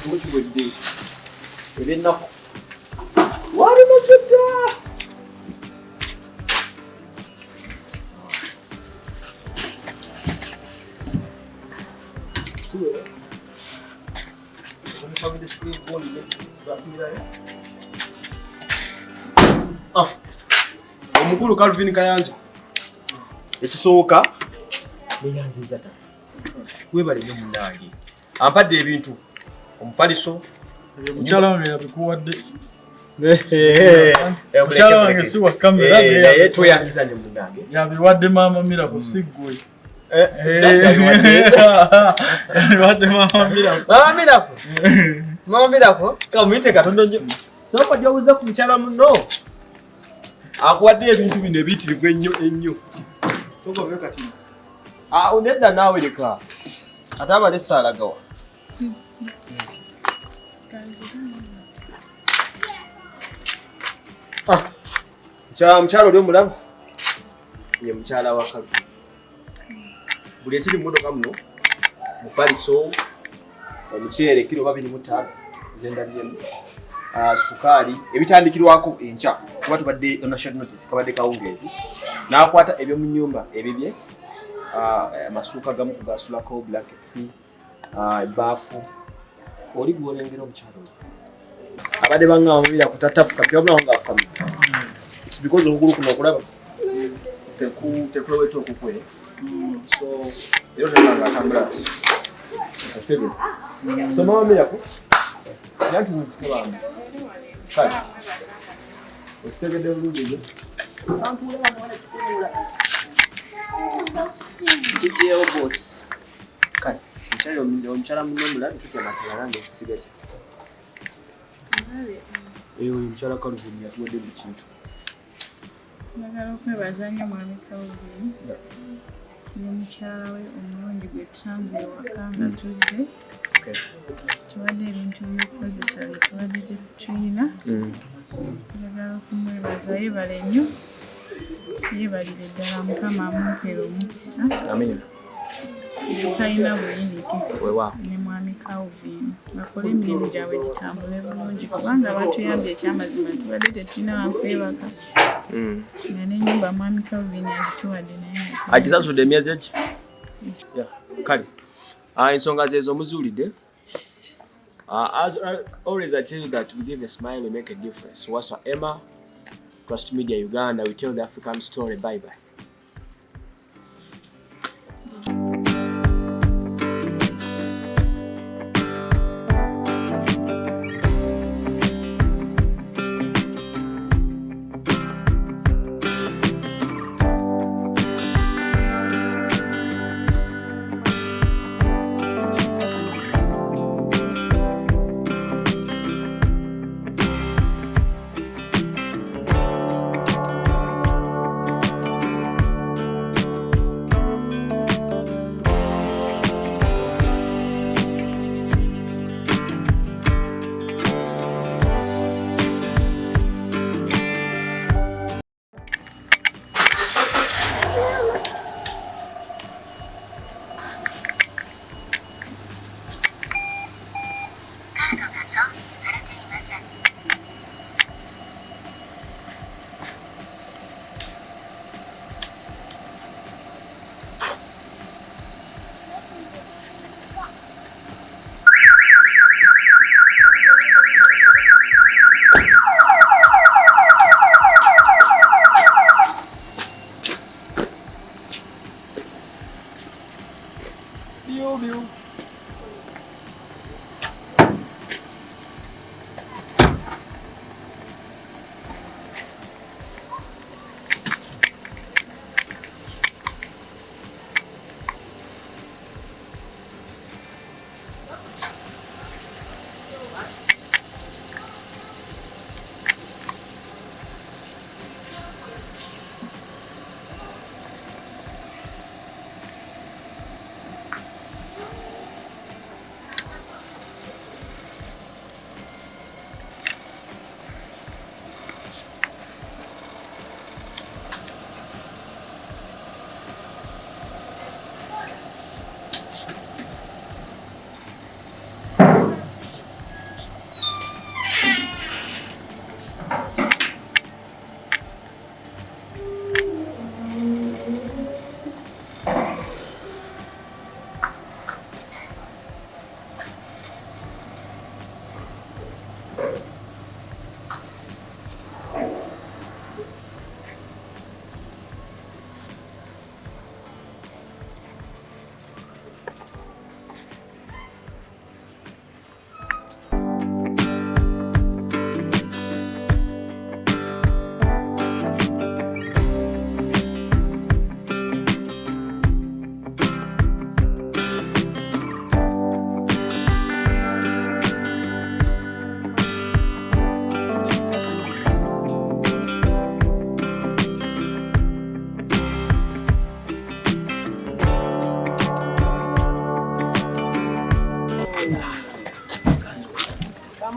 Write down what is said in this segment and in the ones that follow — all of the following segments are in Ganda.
mukiwedde ebyennaku wali mukidda omukulu Calvin Kayanja ekisooka neyanziza ddala webale nnyo munnange ampadde ebintu omufaliso omukyala wange yabikuwadde omukyala wange si wa kamera naye tweyanziza nnyo munnange yabiwadde maama Miracle si ggwe yabiwadde maama Miracle kamuyite katondo nnyo sooka gy'obuuza ku mukyala munno akuwadde ebintu bino ebiyitirivu ennyo sooka obe kati nedda naawe leka ate abale essaalagawa mukyala oli omulaba ye mukyala wa Calvin buli ekiri mu mmotoka muno mufaliso omuceere kiro 25 zendabyemu sukaali ebitandikirwako enkya kuba tubadde national notice kabadde kawungeezi n'akwata ebyomu nnyumba ebibye amasuuka gamu kugasulako blankets ebaafu oli gwolengera omukyalo oyo abadde baŋŋamubira kutatafuka pyabulawo ngaafamu it's because okugulu kuno okulaba tekuloweta okukwe so ero nebanga atambula ati asebe so mama Miracle yanti nzikubamba kale okitegedde bulungi eyo kijeyo boss kale omukyala muno omulabi tutemateera nange ekisiga kye oyo omukyala Calvin yatuwadde buli kintu njagala okwebaza nnyo mwami Calvin ne mukyala we omulungi gwe tusanze ewaka nga tuzze tuwadde ebintu by'okukozesa bye tubadde tetulina njagala okumwebaza yeebale nnyo yeebalire ddala Mukama amumpere omukisa talina buyinike ne mwami Calvin bakole emirimu gyabwe gitambule bulungi kubanga batuyambye ekyamazima tubadde tetulina wankwebaka nga n'ennyumba mwami Calvin agituwadde naye akisasudde emyezi eki kale ensonga zeezo muzuulidde. As always I tell you that we give a smile, we make a difference. What's Emma? Trust Media Uganda, we tell the African story. Bye bye.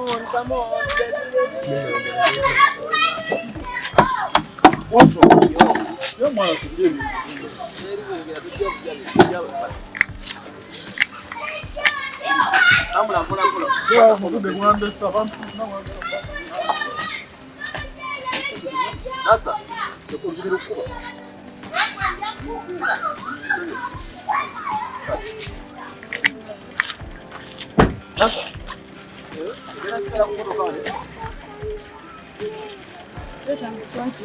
on, come on. What's wrong? Yo, mwana kujeni. Yo, mkude mwande sabantu na mwande. Sasa, tukumbira ukuba. Sasa, ngira sira kutoka wale. Leta mkwaki.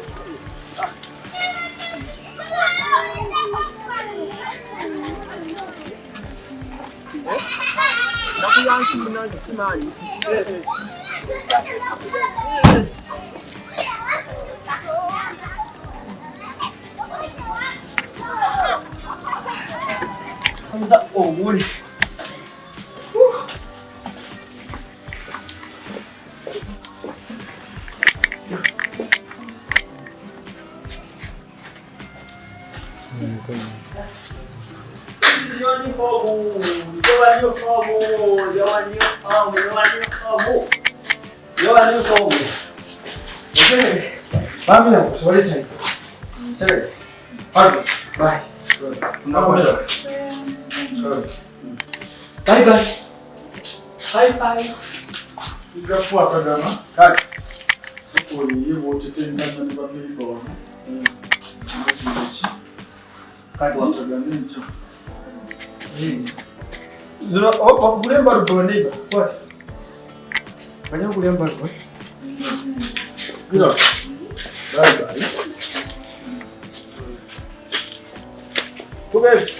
Nakuyansi mnangi simani. Oh, morning. Igafuata gana. Kati. Okoli yebo tetenda na babiri bona. Kati watagana ncho. Zero oh kulemba rubondiba. What? Banya kulemba rubondiba. Bila. Bye bye. Tubebe.